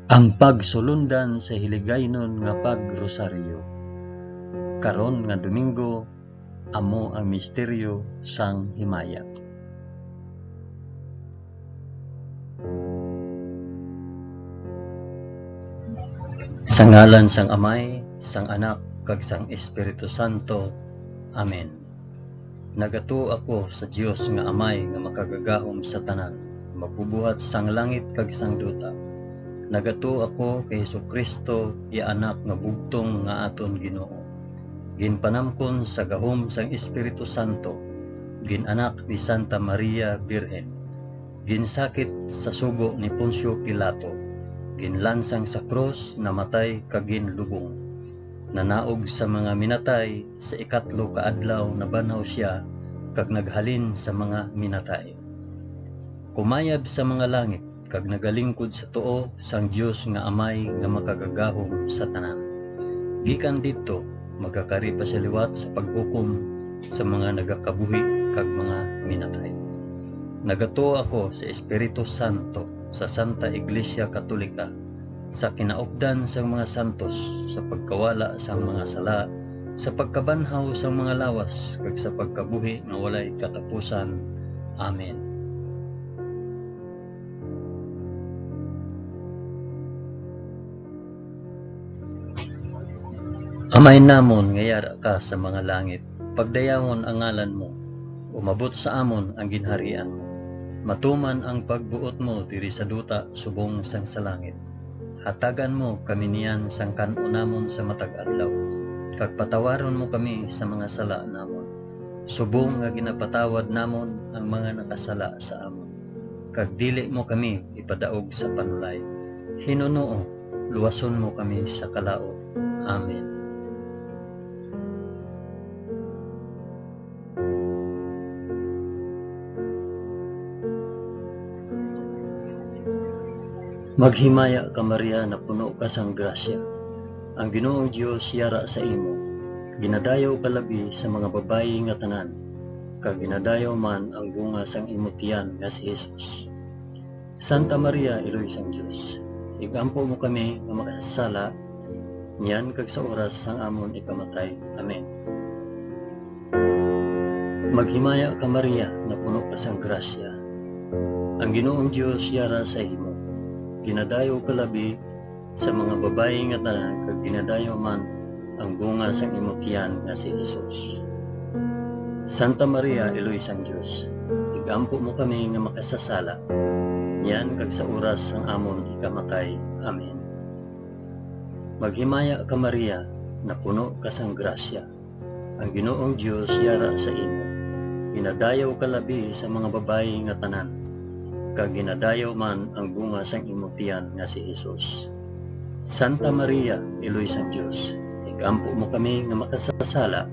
Ang pagsulundan sa hiligaynon nga pagrosaryo. Karon nga Domingo, amo ang misteryo sang himaya. Sa ngalan sang Amay, sang Anak, kag sang Espiritu Santo. Amen. Nagato ako sa Dios nga Amay nga makagagahom sa tanan, mapubuhat sang langit kag sang duta. Nagato ako kay Jesucristo, ya anak nga bugtong nga aton Ginoo. Ginpanamkon sa gahom sang Espiritu Santo, ginanak ni Santa Maria Birhen. Ginsakit sa sugo ni Poncio Pilato, ginlansang sa krus, namatay kag ginlubong. Nanaog sa mga minatay, sa ikatlo ka adlaw nabanaw siya, kag naghalin sa mga minatay. Kumayab sa mga langit, kag nagalingkod sa tuo sang Dios nga Amay nga makagagahom sa tanan. Gikan didto magkakari pa siya liwat sa paghukom sa mga nagakabuhi kag mga minatay. Nagato ako sa Espiritu Santo, sa Santa Iglesia Katolika, sa kinaupdan sang mga santos, sa pagkawala sang mga sala, sa pagkabanhaw sang mga lawas, kag sa pagkabuhi nga walay katapusan. Amen. Amay namon nga yara ka sa mga langit, pagdayawon ang ngalan mo, umabot sa amon ang ginharian mo. Matuman ang pagbuot mo diri sa duta subong sang sa langit. Hatagan mo kami niyan sang kan-o namon sa matag adlaw, kag patawaron mo kami sa mga sala namon, subong nga ginapatawad namon ang mga nakasala sa amon. Kag dili mo kami ipadaog sa panulay. Hinunoo, luwason mo kami sa kalaot. Amen. Maghimaya ka Maria na puno ka sang grasya. Ang Ginoong Dios yara sa imo. Ginadayaw ka labi sa mga babayi nga tanan, kag ginadayaw man ang bunga sang imo tiyan nga si Jesus. Santa Maria, Iloy sang Dios, igampo mo kami nga makasasala, niyan kag sa oras sang amon ikamatay. Amen. Maghimaya ka Maria na puno ka sang grasya. Ang Ginoong Dios yara sa imo. Ginadayaw ka labi sa mga babayi nga tanan, kag ginadayaw man ang bunga sang imo tiyan nga si Jesus. Santa Maria, Iloy sang Dios, igampo mo kami nga makasasala, niyan kag sa oras sang amon ikamatay. Amen. Maghimaya ka Maria na puno ka sang grasya. Ang Ginoong Dios yara sa imo. Ginadayaw ka labi sa mga babayi nga tanan, kag ginadayaw man ang bunga sang imo tiyan nga si Jesus. Santa Maria, Iloy sang Dios, igampo mo kami nga makasasala,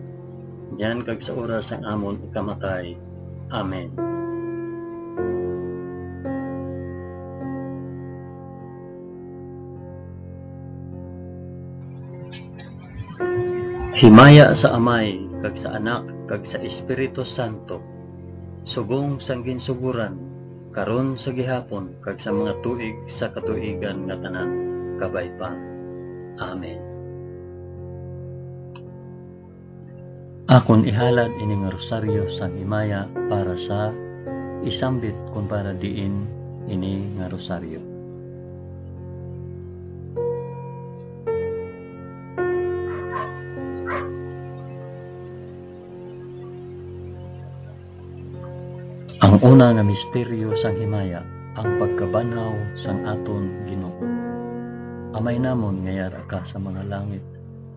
yan kag sa oras sang amon ikamatay. Amen. Himaya sa Amay, kag sa Anak, kag sa Espiritu Santo, subong sang ginsuguran, karon sa gihapon, kag sa mga tuig sa katuigan nga tanan, kabay pa. Amen. Akon ihalad ini nga rosaryo sang himaya para sa isambit kung para diin ini nga rosaryo. Ang una nga misteryo sang himaya, ang pagkabanhaw sang aton Ginoo. Amay namon nga yara ka sa mga langit,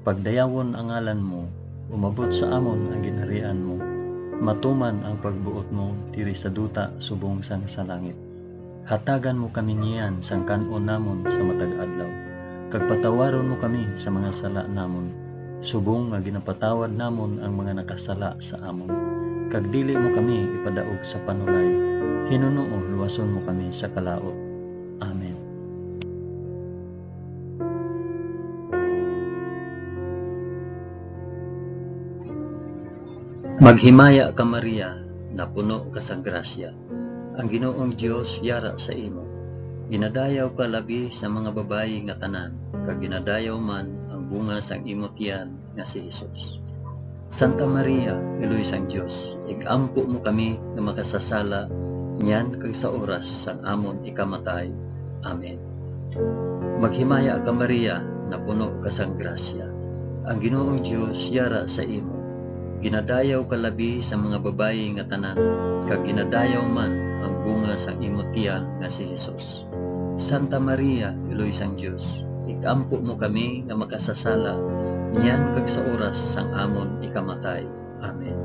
pagdayawon ang ngalan mo, umabot sa amon ang ginharian mo, matuman ang pagbuot mo diri sa duta subong sang sa langit. Hatagan mo kami niyan sang kan-o namon sa matag adlaw, kag patawaron mo kami sa mga sala namon, subong nga ginapatawad namon ang mga nakasala sa amon. Kag dili mo kami ipadaog sa panulay. Hinunoo, luwason mo kami sa kalaot. Amen. Maghimaya ka Maria na puno ka sang grasya. Ang Ginoong Dios yara sa imo. Ginadayaw ka labi sa mga babayi nga tanan, kag ginadayaw man ang bunga sang imong tiyan nga si Hesus. Santa Maria, Iloy sang Dios, igampo mo kami nga makasasala niyan kag sa oras sang amon ikamatay. Amen. Maghimaya ka Maria, na puno ka sang grasya. Ang Ginoong Dios yara sa imo. Ginadayaw ka labi sa mga babayi nga tanan, kag ginadayaw man ang bunga sang imong tiyan nga si Hesus. Santa Maria, Iloy sang Dios, igampo mo kami nga makasasala niyan kag sa oras sang amon ikamatay. Amen.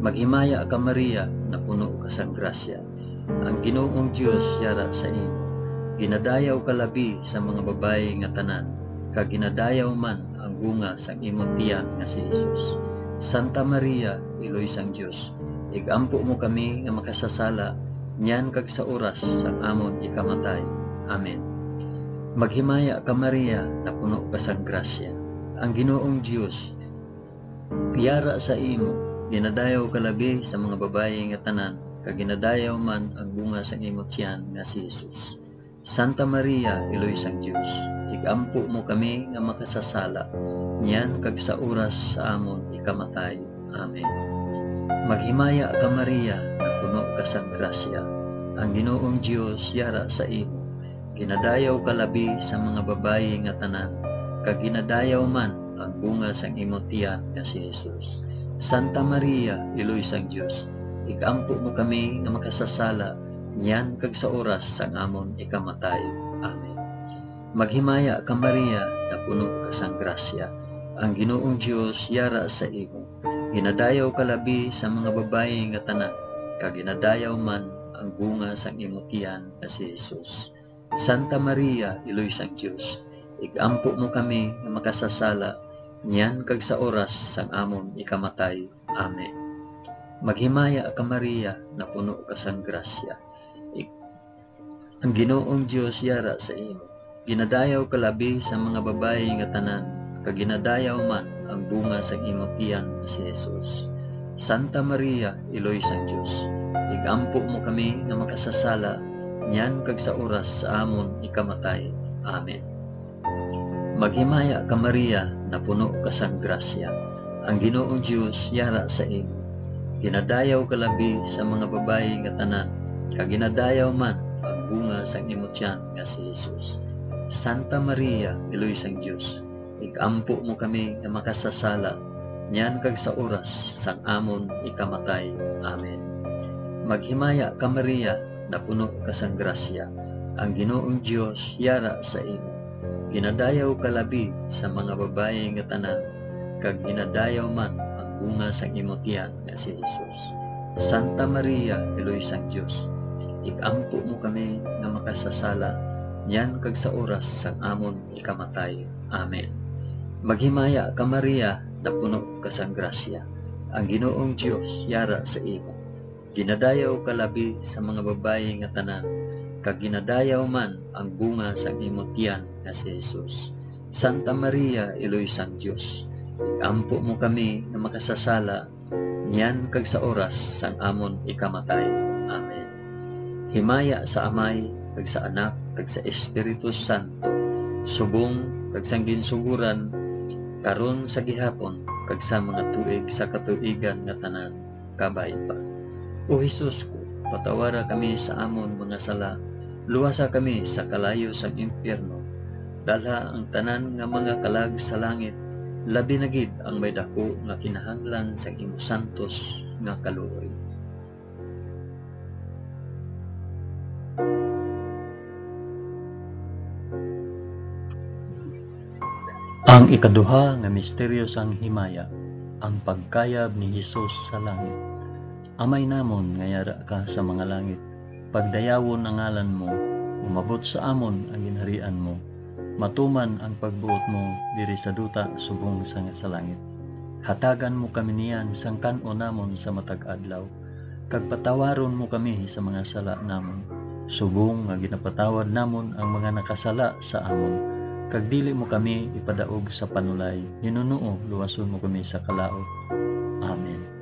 Maghimaya ka Maria, na puno ka sang grasya. Ang Ginoong Dios yara sa imo. Ginadayaw ka labi sa mga babayi nga tanan, kag ginadayaw man ang bunga sang imong tiyan nga si Hesus. Santa Maria, Iloy sang Dios, igampo mo kami nga makasasala niyan kag sa oras sang amon ikamatay. Amen. Maghimaya ka Maria, na puno ka sang grasya. Ang Ginoong Dios yara sa imo. Ginadayaw ka labi sa mga babayi nga tanan, kag ginadayaw man ang bunga sang imong tiyan nga si Hesus. Santa Maria, Iloy sang Dios, igampo mo kami nga makasasala niyan kag sa oras sa amon ikamatay. Amen. Maghimaya ka Maria, na puno ka sang grasya. Ang Ginoong Dios yara sa imo. Ginadayaw ka labi sa mga babayi nga tanan, kag ginadayaw man ang bunga sang imong tiyan nga si Hesus. Santa Maria, Iloy sang Dios, igampo mo kami nga makasasala niyan kag sa oras sang amon ikamatay. Amen. Maghimaya ka Maria, na puno ka sang grasya. Ang Ginoong Dios yara sa imo. Ginadayaw ka labi sa mga babayi nga tanan, kag ginadayaw man ang bunga sang imong tiyan nga si Hesus. Santa Maria, Iloy sang Dios, igampo mo kami nga makasasala niyan kag sa oras sang amon ikamatay. Amen. Maghimaya ka Maria, na puno ka sang grasya. Ang Ginoong Dios yara sa imo. Ginadayaw ka labi sa mga babayi nga tanan, kag ginadayaw man ang bunga sang imong tiyan si Hesus. Santa Maria, Iloy sang Dios, igampo mo kami nga makasasala niyan kag sa oras sa amon ikamatay. Amen. Maghimaya ka Maria, na puno ka sang grasya. Ang Ginoong Dios yara sa imo. Ginadayaw ka labi sa mga babayi nga tanan, kag ginadayaw man ang bunga sang imong tiyan nga si Hesus. Santa Maria, Iloy sang Dios, igampo mo kami nga makasasala niyan kag sa oras sang amon ikamatay. Amen. Maghimaya ka Maria, na puno ka sang grasya. Ang Ginoong Dios yara sa imo. Ginadayaw ka labi sa mga babayi nga tanan, kag ginadayaw man ang bunga sang imong tiyan nga si Hesus. Santa Maria, Iloy sang Dios, igampo mo kami nga makasasala niyan kag sa oras sang amon ikamatay. Amen. Maghimaya ka Maria, na puno ka sang grasya. Ang Ginoong Dios yara sa imo. Ginadayaw ka labi sa mga babayi nga tanan, kag ginadayaw man ang bunga sang imong tiyan nga si Hesus. Santa Maria, Iloy sang Dios, igampo mo kami nga makasasala niyan kag sa oras sang amon ikamatay. Amen. Himaya sa Amay, kag sa Anak, kag sa Espiritu Santo, subong kag sang ginsuguran karon sa gihapon, kag sa mga tuig sa katuigan nga tanan, kabay pa. O Hesus ko, patawara kami sa amon mga sala, luwasa kami sa kalayo sang impyerno, dalha ang tanan nga mga kalag sa langit, labi na gid ang may dako nga kinahanglan sang imo santos nga kaluoy. Ang ikaduha nga misteryo sang himaya, ang pagkayab ni Hesus sa langit. Amay namon nga yara ka sa mga langit, pagdayawon ang ngalan mo, umabot sa amon ang ginharian mo, matuman ang pagbuot mo diri sa duta subong sa langit. Hatagan mo kami niyan sang kan-o namon sa matag adlaw, kag patawaron mo kami sa mga sala namon, subong nga ginapatawad namon ang mga nakasala sa amon. Kag dili mo kami ipadaog sa panulay, ninuno luwason mo kami sa kalaot. Amen.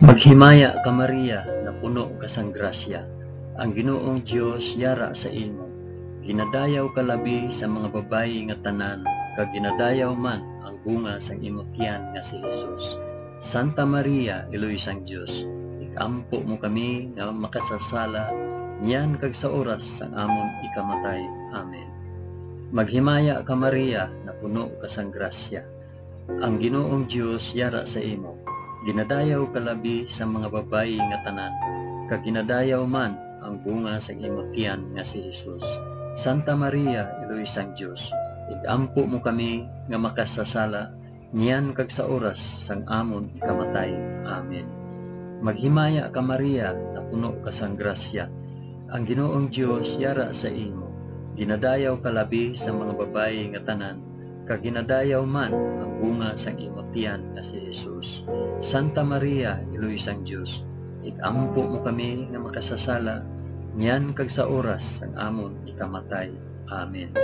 Maghimaya ka Maria, na puno ka sang grasya, ang Ginoong Dios yara sa imo. Ginadayaw ka labi sa mga babayi nga tanan, kag ginadayaw man ang bunga sang imong tiyan nga si Jesus. Santa Maria, Iloy sang Dios, ikampo mo kami nga makasasala, niyan kag sa oras sang amon ikamatay. Amen. Maghimaya ka Maria, na puno ka sang grasya, ang Ginoong Dios yara sa imo. Ginadayaw ka labi sa mga babayi nga tanan, kag ginadayaw man ang bunga sang imong tiyan nga si Jesus. Santa Maria, Iloy sang Dios, igampo mo kami nga makasasala, niyan kag sa oras sang amon ikamatay. Amen. Maghimaya ka Maria, na puno ka sang grasya, ang Ginoong Dios yara sa imo. Ginadayaw ka labi sa mga babayi nga tanan, kag ginadayaw man ang bunga sang imong tiyan nga si Jesus. Santa Maria, Iloy sang Dios, igampo mo kami nga makasasala, niyan kag sa oras sang amon ikamatay. Amen.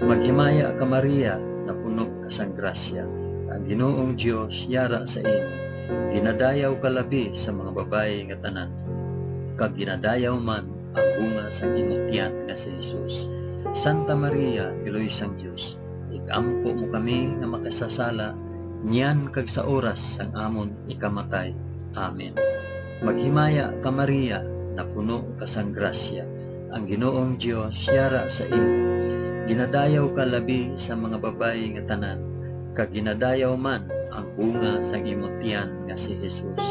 Maghimaya ka Maria, na puno ka sang grasya, ang Ginoong Dios yara sa imo. Ginadayaw ka labi sa mga babayi nga tanan, kag ginadayaw man ang bunga sang imong tiyan nga si Jesus. Santa Maria, Iloy sang Dios, igampo mo kami nga makasasala, niyan kag sa oras sang amon ikamatay. Amen. Maghimaya ka Maria, na puno ka sang grasya, ang Ginoong Dios yara sa imo. Ginadayaw ka labi sa mga babayi nga tanan, kag ginadayaw man ang bunga sang imong tiyan nga si Jesus.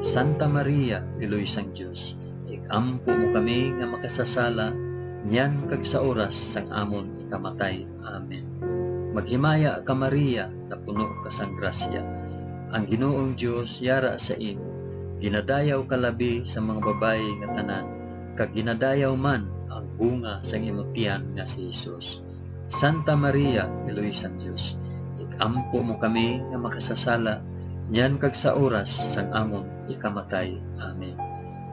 Santa Maria, Iloy sang Dios, igampo mo kami nga makasasala, niyan kag sa oras sang amon ikamatay. Amen. Maghimaya ka Maria, na puno ka sang grasya, ang Ginoong Dios yara sa imo. Ginadayaw ka labi sa mga babayi nga tanan, kag ginadayaw man ang bunga sang imong tiyan nga si Jesus. Santa Maria, Iloy sang Dios, igampo mo kami nga makasasala, niyan kag sa oras sang amon ikamatay. Amen.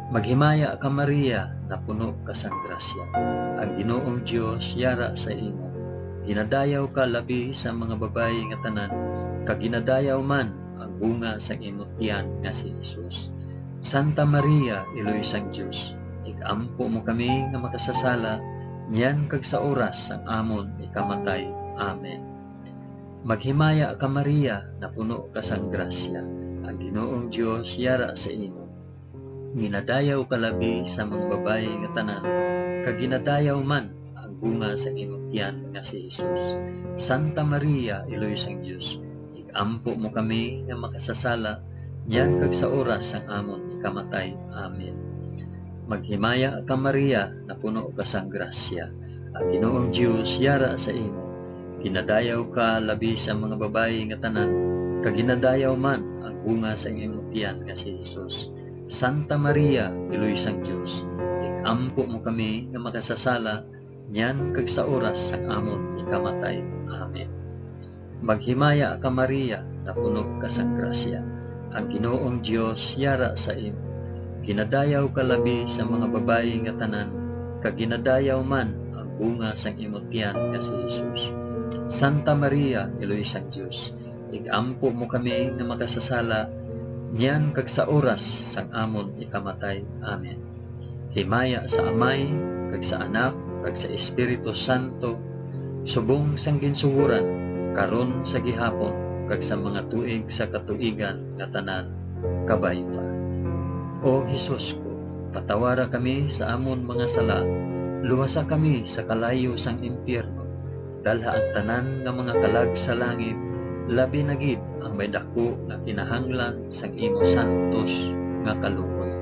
Maghimaya ka Maria, na puno ka sang grasya, ang Ginoong Dios yara sa imo. Ginadayaw ka labi sa mga babayi nga tanan, kag ginadayaw man ang bunga sang imong tiyan nga si Jesus. Santa Maria, Iloy sang Dios, igampo mo kami nga makasasala, niyan kag sa oras sang amon ikamatay. Amen. Maghimaya ka Maria, na puno ka sang grasya, ang Ginoong Dios yara sa imo. Ginadayaw ka labi sa mga babayi nga tanan, kag ginadayaw man ang bunga sang imong tiyan nga si Jesus. Santa Maria, Iloy sang Dios, igampo mo kami nga makasasala, niyan kag sa oras sang amon ikamatay. Amen. Maghimaya ka Maria, na puno ka sang grasya, ang Ginoong Dios yara sa imo. Ginadayaw ka labi sa mga babayi nga tanan, kag ginadayaw man ang bunga sang imong tiyan nga si Jesus. Santa Maria, Iloy sang Dios, igampo mo kami nga makasasala, niyan kag sa oras sang amon ikamatay. Amen. Maghimaya ka Maria, na puno ka sang grasya, ang Ginoong Dios yara sa imo. Ginadayaw ka labi sa mga babayi nga tanan, kag ginadayaw man ang bunga sang imong tiyan nga si Jesus. Santa Maria, Iloy sang Dios, igampo mo kami nga makasasala, niyan kag sa oras sang amon ikamatay. Amen. Himaya sa Amay, kag sa Anak, kag sa Espiritu Santo, subong sang ginsuhuran, karon sa gihapon, kag sa mga tuig sa katuigan nga tanan, kabay pa. O Hesus ko, patawara kami sa amon mga sala, luwasa kami sa kalayo sang impyerno, dalha ang tanan nga mga kalag sa langit, labi na gid ang may dako nga kinahanglan sang imo santos nga kaluoy.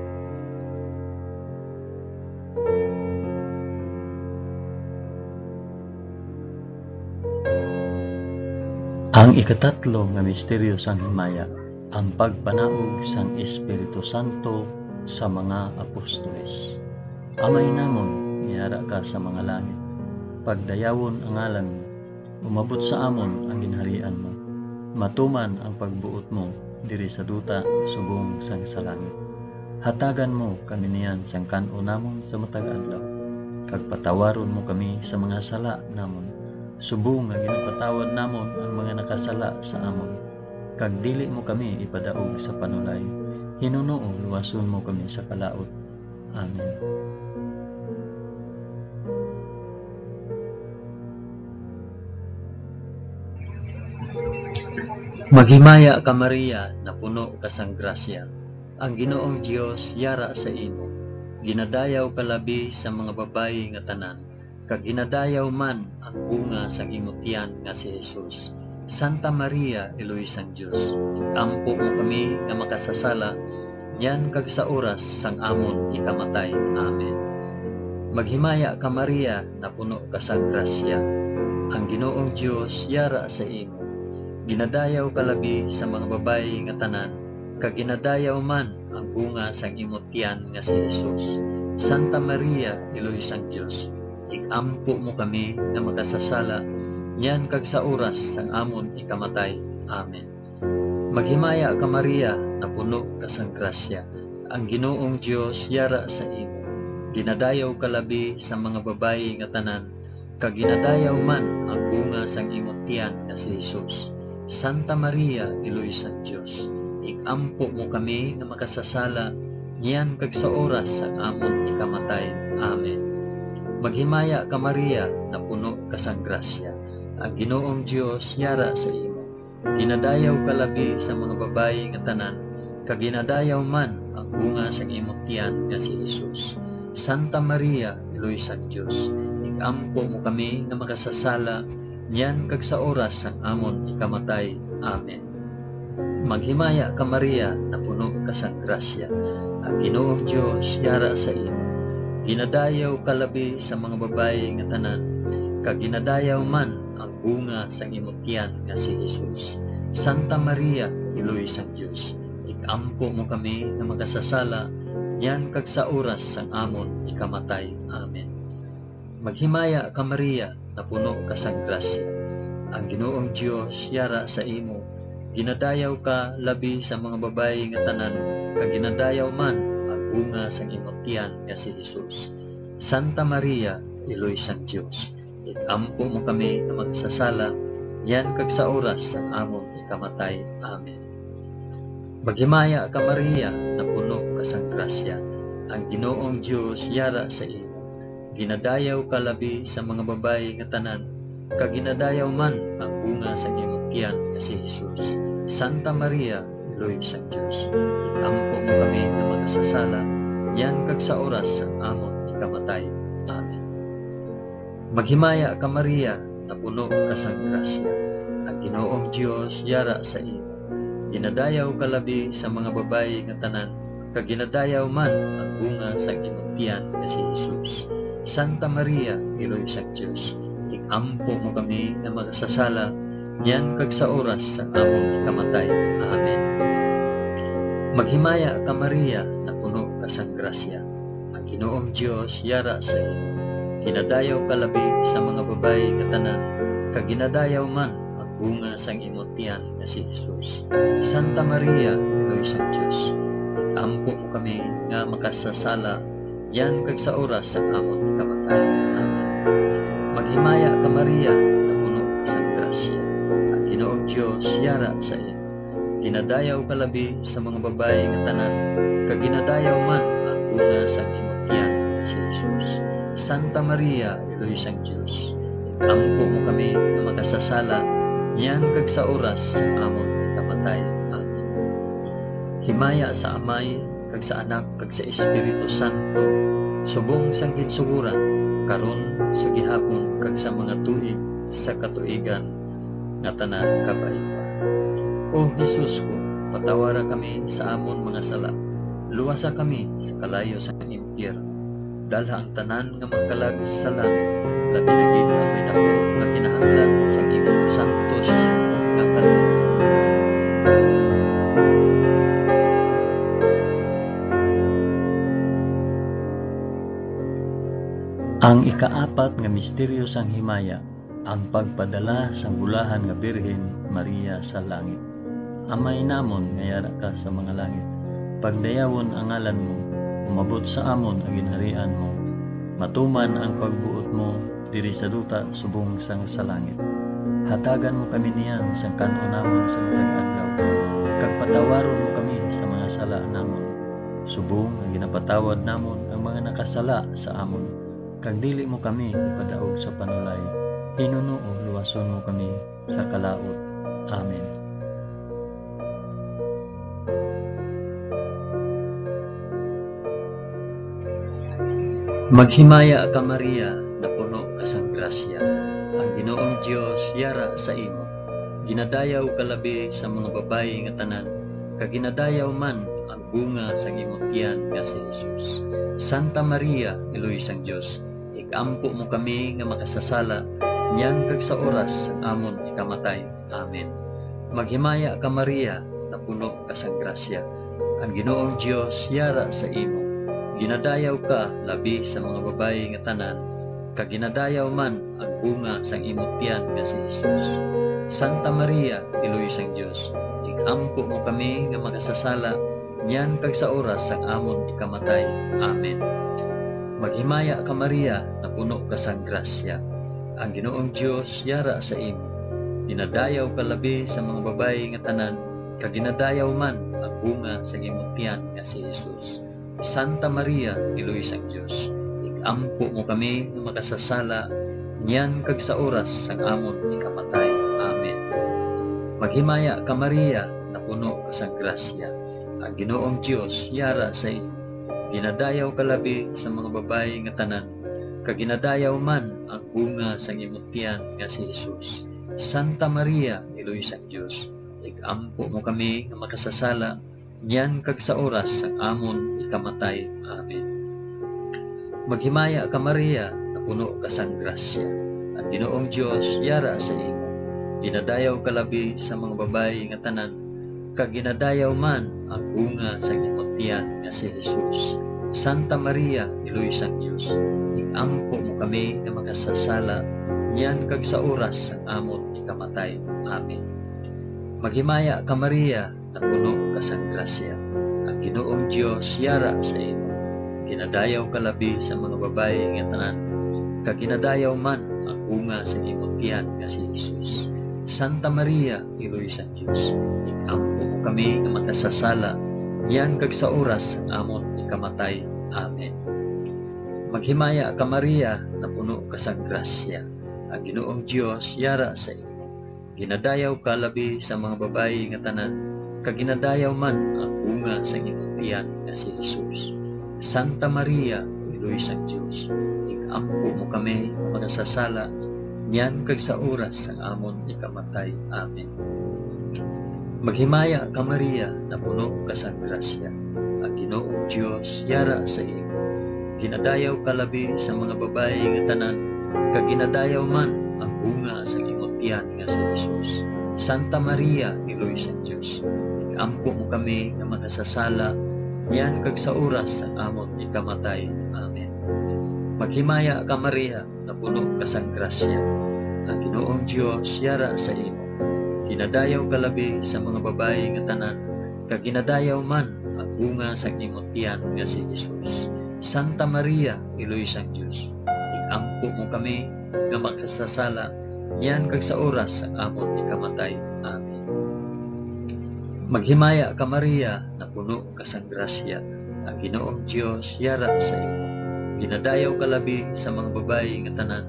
Ang ikatatlo nga misteryo sang himaya, ang pagpanaog sang Espiritu Santo sa mga apostoles. Amay namon, niyara ka sa mga langit, pagdayawon ang ngalan mo, umabot sa amon ang ginharian mo, matuman ang pagbuot mo diri sa duta subong sang sa langit. Hatagan mo kami niyan sang kan-o namon sa matag adlaw, kag patawaron mo kami sa mga sala namon, subong nga ginapatawad namon ang mga nakasala sa amon, kag dili mo kami ipadaog sa panulay, Hinunoo, luwason mo kami sa kalaot. Amen. Maghimaya ka Maria, na puno ka sang grasya. Ang Ginoong Dios yara sa imo. Ginadayaw ka labi sa mga babayi nga tanan, kag ginadayaw man ang bunga sang imong tiyan nga si Jesus. Santa Maria, Eloy sang Dios, ampo mo kami nga makasasala, yan kag sa oras sang amon ikamatay. Amen. Maghimaya ka Maria, na puno ka sang grasya. Ang Ginoong Dios yara sa imo. Ginadayaw ka labi sa mga babayi nga tanan, kag ginadayaw man ang bunga sang imong tiyan nga si Jesus. Santa Maria, Eloy sang Dios, ikampo mo kami nga makasasala, yan kag sa oras sang amon ikamatay. Amen. Maghimaya ka Maria, na puno ka sang grasya. Ang Ginoong Dios yara sa imo. Ginadayaw ka labi sa mga babayi nga tanan, kag ginadayaw man ang bunga sang imong tiyan nga si Jesus. Santa Maria, Eloy sang Dios, ikampo mo kami nga makasasala, niyan kag sa oras sang amon ikamatay. Amen. Maghimaya ka Maria, na puno ka sang grasya. Ang Ginoong Dios yara sa imo. Ginadayaw ka labi sa mga babayi nga tanan, kag ginadayaw man ang bunga sang imong tiyan nga si Jesus. Santa Maria, Eloy sang Dios, ikampo mo kami nga makasasala, niyan kag sa oras sang amon ikamatay. Amen. Maghimaya ka Maria, na puno ka sang grasya. Ang Ginoong Dios yara sa imo. Ginadayaw ka labi sa mga babayi nga tanan, kag ginadayaw man ang bunga sang imong tiyan nga si Jesus. Santa Maria, Eloy sang Dios, ikampo mo kami nga makasasala, niyan kag sa oras sang amon ikamatay. Amen. Maghimaya ka Maria, na puno ka sang grasya. Ang Ginoong Dios yara sa imo. Ginadayaw ka labi sa mga babayi nga tanan, kag ginadayaw man ang bunga sang imong tiyan nga si Jesus. Santa Maria, Eloy sang Dios, ikampo mo kami nga magsasala, yan kag sa oras sang amon ikamatay. Amen. Maghimaya ka Maria, na puno ka sang grasya. Ang Ginoong Dios yara sa imo. Ginadayaw ka labi sa mga babayi nga tanan, kag ginadayaw man ang bunga sang imong tiyan nga si Jesus. Santa Maria, Eloy sang Dios, ikampo mo kami nga magsasala, yan kag sa oras sang amon ikamatay. Amen. Maghimaya ka Maria, na puno ka sang grasya. Ang Ginoong Dios yara sa imo. Ginadayaw ka labi sa mga babayi nga tanan, kag ginadayaw man ang bunga sang imong tiyan nga si Jesus. Santa Maria, Eloy sang Dios, ikampo mo kami nga magsasala, yan kag sa oras sang among ikamatay. Amen. Maghimaya ka Maria, na puno ka sang grasya. Ang Ginoong Dios yara sa imo. Ginadayaw ka labi sa mga babayi nga tanan, kag ginadayaw man ang bunga sang imong tiyan nga si Jesus. Santa Maria, Eloy sang Dios, ikampo mo kami nga makasasala, yan kag sa oras sang amon ikamatay. Amen. Maghimaya ka Maria, na puno ka sang grasya. Ang Ginoong Dios yara sa imo. Ginadayaw ka labi sa mga babayi nga tanan, kag ginadayaw man ang bunga sang imong tiyan nga si Jesus. Santa Maria, Eloy sang Dios, ikampo mo kami nga makasasala, yan kag sa oras sang amon ikamatay. Amen. Himaya sa Amay, kag sa Anak, kag sa Espiritu Santo, subong sang ginsuguran, karon sa gihapon, kag sa mga tuig sa katuigan nga tanan kabaypa. O Jesus ko, patawara kami sa amon mga sala, luwasa kami sa kalayo sa impyerno, dalha ang tanan nga magkalag sa langit, labi na gid ang may dako nga kinahanglan sa imong santos nga kaloob. Ang ikaapat nga misteryo sang himaya, ang pagpadala sang bulahan nga Birhen Maria sa langit. Amay namon nga yara ka sa mga langit, pagdayawon ang ngalan mo, umabot sa amon ang ginharian mo, matuman ang pagbuot mo diri sa duta subong sang sa langit. Hatagan mo kami niyan sang kanon namon sa matag adlaw, kag patawaron mo kami sa mga sala namon, subong nga ginapatawad namon ang mga nakasala sa amon, kag dili mo kami ipadaog sa panulay, hinunoo luwason mo kami sa kalaot. Amen. Maghimaya ka Maria, na puno ka sang grasya, ang Ginoong Dios yara sa imo. Ginadayaw ka labi sa mga babayi nga tanan, kag ginadayaw man ang bunga sa imong tiyan nga si Jesus. Santa Maria, Iloy sang Dios, ikampo mo kami nga makasasala, niyan kag sa oras sang amon ikamatay. Amen. Maghimaya ka Maria, na puno ka sang grasya, ang Ginoong Dios yara sa imo. Ginadayaw ka labi sa mga babayi nga tanan, kag ginadayaw man ang bunga sang imong tiyan nga si Jesus. Santa Maria, Iloy sang Dios, ikampo mo kami nga makasasala, niyan kag sa oras sang amon ikamatay. Amen. Maghimaya ka Maria, na puno ka sang grasya, ang Ginoong Dios yara sa imo. Ginadayaw ka labi sa mga babayi nga tanan, kag ginadayaw man ang bunga sang imong tiyan nga si Jesus. Santa Maria, Iloy sang Dios, ikampo mo kami nga makasasala, niyan kag sa oras sang amon ikamatay. Amen. Maghimaya ka Maria, na puno ka sang grasya, ang Ginoong Dios yara sa imo. Ginadayaw ka labi sa mga babayi nga tanan, kag ginadayaw man ang bunga sang imong tiyan nga si Jesus. Santa Maria, Iloy sang Dios, ikampo mo kami nga makasasala, niyan kag sa oras sang amon ikamatay. Amen. Maghimaya ka Maria, na puno ka sang grasya, ang Ginoong Dios yara sa imo. Ginadayaw ka labi sa mga babayi nga tanan, kag ginadayaw man ang bunga sang imong tiyan nga si Jesus. Santa Maria, Iloy sang Dios, ikampo mo kami nga makasasala, niyan kag sa oras sang amon ikamatay. Amen. Maghimaya ka Maria, na puno ka sang grasya, ang Ginoong Dios yara sa imo. Ginadayaw ka labi sa mga babayi nga tanan, kag ginadayaw man ang bunga sa imong tiyan nga si Jesus. Santa Maria, Iloy sang Dios, ikampo mo kami nga makasasala, niyan kag sa oras sang amon ikamatay. Amen. Maghimaya ka Maria, na puno ka sang grasya, ang Ginoong Dios yara sa imo. Ginadayaw ka labi sa mga babayi nga tanan, kag ginadayaw man ang bunga sa imong tiyan nga si Jesus. Santa Maria, Iloy sang Dios, ikampo mo kami nga makasasala, niyan kag sa oras sang amon ikamatay. Amen. Maghimaya ka Maria, na puno ka sang grasya, ang Ginoong Dios yara sa imo. Ginadayaw ka labi sa mga babayi nga tanan, kag ginadayaw man ang bunga sa imong tiyan nga si Jesus. Santa Maria, Iloy sang Dios, ikampo mo kami nga makasasala, niyan kag sa oras sang amon ikamatay. Amen. Maghimaya ka Maria, na puno ka sang grasya, ang Ginoong Dios yara sa imo. Ginadayaw ka labi sa mga babayi nga tanan, kag ginadayaw man ang bunga sang imong tiyan nga si Jesus. Santa Maria, Iloy sang Dios, ikampo mo kami nga makasasala, niyan kag sa oras sang amon ikamatay. Amen. Maghimaya ka Maria, na puno ka sang grasya, ang Ginoong Dios yara sa imo. Ginadayaw ka labi sa mga babayi nga tanan,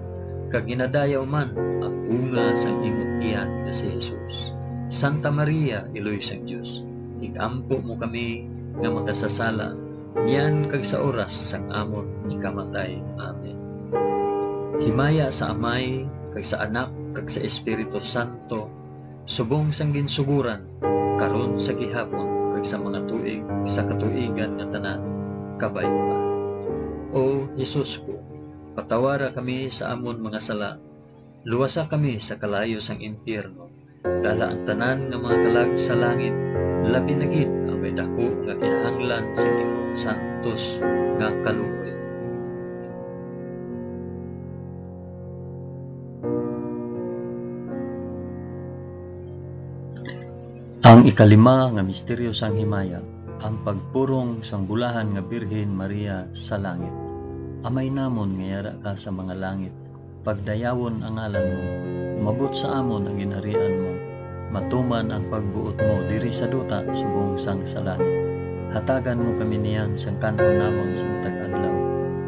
kag ginadayaw man ang bunga sang imong tiyan nga si Jesus. Santa Maria, Iloy sang Dios, ikampo mo kami nga makasasala, niyan kag sa oras sang amon ikamatay. Amen. Himaya sa Amay, kag sa Anak, kag sa Espiritu Santo, subong sang ginsuguran, karon sa gihapon, kag sa mga tuig sa katuigan nga tanan, kabay pa. O Jesus ko, patawara kami sa amon mga sala, luwasa kami sa kalayo sang impyerno, dala ang tanan nga mga kalag sa langit, labi na gid ang may dako nga kinahanglan sa imong santos nga kaluoy. Ang ikalima nga misteryo sang himaya, ang pagpurong sang bulahan nga Birhen Maria sa langit. Amay namon nga yara ka sa mga langit, pagdayawon ang ngalan mo, umabot sa amon ang ginharian mo, matuman ang pagbuot mo diri sa duta subong sang sa langit. Hatagan mo kami niyan sang kanon namon sa matag adlaw,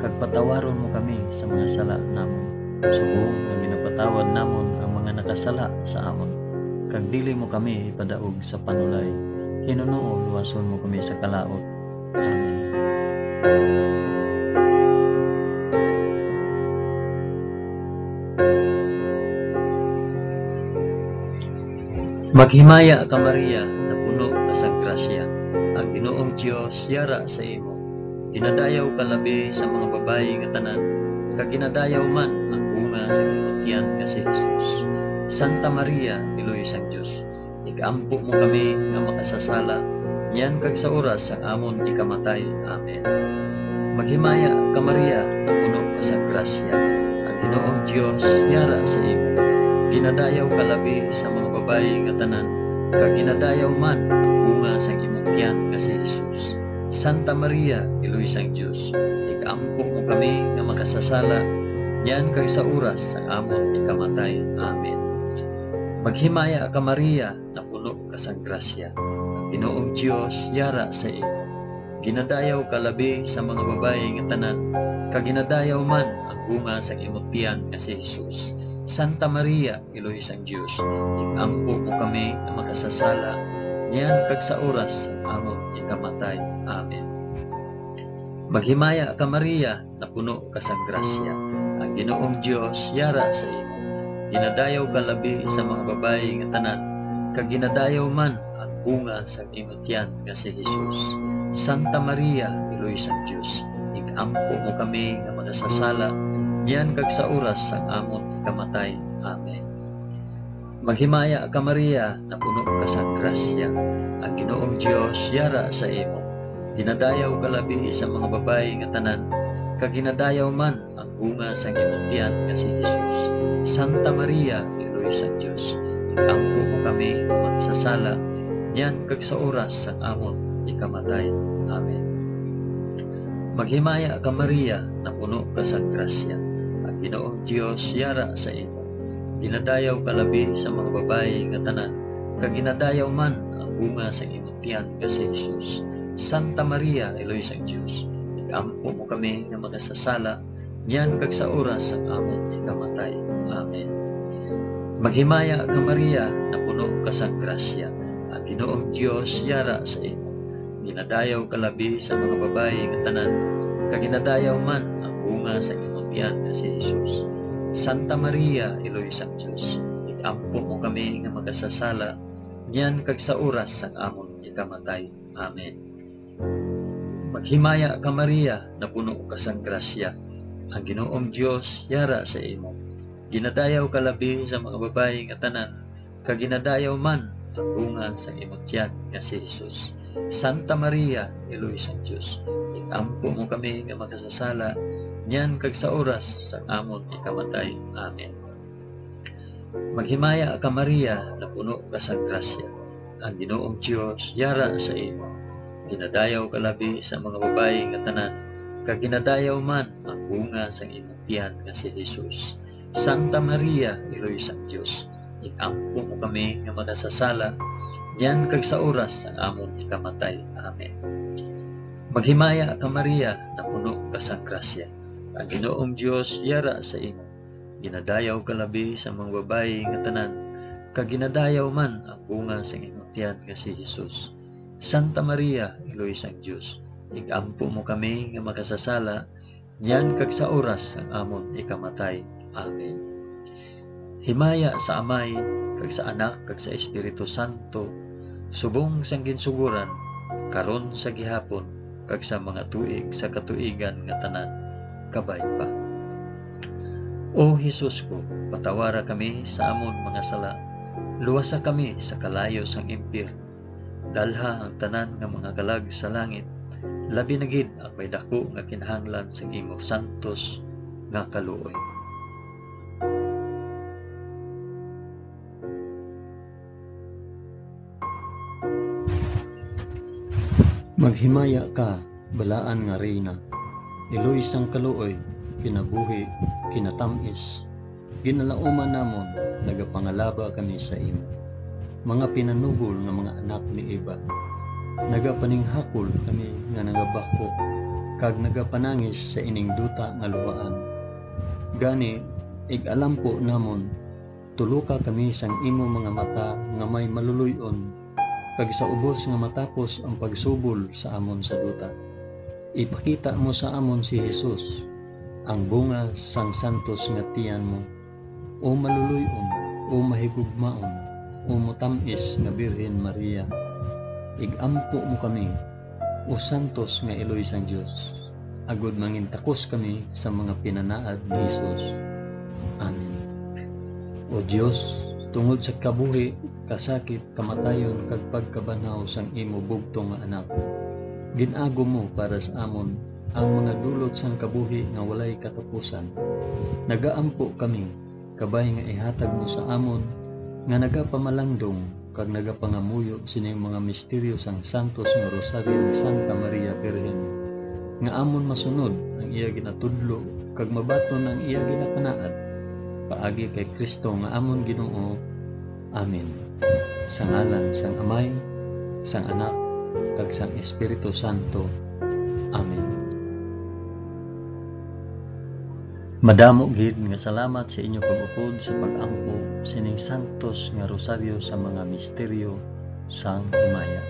kag patawaron mo kami sa mga sala namon. Subong nga ginapatawad namon ang mga nakasala sa amon, kag dili mo kami ipadaog sa panulay. Hinunoo luwason mo kami sa kalaot. Amen. Maghimaya ka Maria, na puno ka sa grasya. Ang Ginoong Dios yara sa imo. Ginadayaw ka labi sa mga babayi nga tanan, kag ginadayaw man ang bunga sa imong tiyan nga si Jesus. Santa Maria, Iloy sang Dios, igampo mo kami nga makasasala, niyan kag sa oras ang amon ikamatay. Amen. Maghimaya ka Maria, na puno ka sa grasya. Ang Ginoong Dios yara sa imo. Ginadayaw ka labi sa mga babayi nga tanan, kag ginadayaw man ang bunga sa imong tiyan nga si Jesus. Santa Maria, Iloy sang Dios, igampo mo kami nga makasasala, niyan kag sa oras ang amon ikamatay. Amen. Maghimaya ka Maria, na puno ka sa grasya. Ang Ginoong Dios yara sa imo. Ginadayaw ka labi sa mga babayi nga tanan, kag ginadayaw man ang bunga sa imong tiyan nga si Jesus. Santa Maria, Iloy sang Dios, igampo mo kami nga makasasala, niyan kag sa oras ang amon ikamatay. Amen. Maghimaya ka Maria, na puno ka sa grasya. Ang Ginoong Dios yara sa imo. Ginadayaw ka labi sa mga babayi nga tanan, kag ginadayaw man ang bunga sa imong tiyan nga si Jesus. Santa Maria, Iloy sang Dios, igampo mo kami nga makasasala, niyan kag sa oras ang amon ikamatay. Amen. Maghimaya ka Maria, na puno ka sa grasya. Ang Ginoong Dios yara sa imo. Ginadayaw ka labi sa mga babayi nga tanan, kag ginadayaw man ang bunga sa imong tiyan nga si Jesus. Santa Maria, Iloy sang Dios, igampo mo kami nga makasasala, niyan kag sa oras ang amon ikamatay. Amen. Maghimaya ka Maria, na puno ka sa grasya. Ang Ginoong Dios yara sa imo. Ginadayaw ka labi sa mga babayi nga tanan, kag ginadayaw man ang bunga sa imong tiyan nga si Jesus. Santa Maria, Iloy sang Dios, igampo mo kami nga makasasala, niyan kag sa oras ang amon ikamatay. Amen. Maghimaya ka Maria, na puno ka sa grasya. Ang Ginoong Dios yara sa imo. Ginadayaw ka labi sa mga babayi nga tanan, kag ginadayaw man ang bunga sa imong tiyan nga si Jesus. Santa Maria, Iloy sang Dios, igampo mo kami nga makasasala, niyan kag sa oras ang amon ikamatay. Amen. Maghimaya ka Maria, na puno ka sa grasya. Ang Ginoong Dios yara sa imo. Ginadayaw ka labi sa mga babayi nga tanan, kag ginadayaw man ang bunga sa imong tiyan nga si Jesus. Santa Maria, Iloy sang Dios, igampo mo kami nga makasasala, niyan kag sa oras sa amon ikamatay. Amen. Maghimaya ka Maria, na puno ka sa grasya. Ang Ginoong Dios yara sa imo. Ginadayaw ka labi sa mga babayi nga tanan, kag ginadayaw man ang bunga sa imong tiyan nga si Jesus. Santa Maria, Iloy sang Dios, igampo mo kami nga makasasala, niyan kag sa oras ang amon ikamatay. Amen. Maghimaya ka Maria, na puno ka sa grasya. Ang Ginoong Dios yara sa imo. Ginadayaw ka labi sa mga babayi nga tanan, kag ginadayaw man ang bunga sa imong tiyan nga si Jesus. Santa Maria, Iloy sang Dios, igampo mo kami nga makasasala, niyan kag sa oras ang amon ikamatay. Amen. Himaya sa Amay, kag sa Anak, kag sa Espiritu Santo, subong sang ginsuguran, karon sa gihapon, kag sa mga tuig sa katuigan nga tanan, kabay pa. O Jesus ko, patawara kami sa amon mga sala, luwasa kami sa kalayo sang impyerno, dalha ang tanan nga mga kalag sa langit, labi na gid ang may dako nga kinahanglan sa imo santos nga kaluoy. Maghimaya ka, balaan nga reyna, Iloy sang kaluoy, kinabuhi, kinatamis, ginalauman namon, nagapangalaba kami sa imo. Mga pinanugol nga mga anak ni Eva, nagapaninghakol kami nga nagabako, kag nagapanangis sa ining duta nga luwaan. Gani, alam po namon, tuluka kami sang imo mga mata nga may maluluyon, kag sa ubos nga matapos ang pagsubol sa amon sa duta. Ipakita mo sa amon si Jesus, ang bunga sang santos nga tiyan mo, o maluluyon, o mahigugmaon, o mutamis nga Birhen Maria. Igampo mo kami, o santos nga Eloy sang Dios, agud mangintakos kami sa mga pinanaad ni Jesus. Amen. O Dios, tungod sa kabuhi, kasakit, kamatayon, kag pagkabanhaw sang imo bugtong nga anak, ginago mo para sa amon ang mga dulot sang kabuhi nga walay katapusan. Nagaampo kami, kabay nga ihatag mo sa amon nga nagapamalandong kag nagapangamuyo sining mga misteryo sang santos nga rosaryo ni Santa Maria Birhen, nga amon masunod ang iya ginatudlo kag mabaton ang iya ginapanaad, paagi kay Kristo nga amon Ginoo. Amen. Sa ngalan sang Amay, sang Anak, kag sang Espiritu Santo. Amen. Madamo gid nga salamat sa inyo pag-upod sa pag-ampo sining santos nga rosaryo sa mga misteryo sang himaya.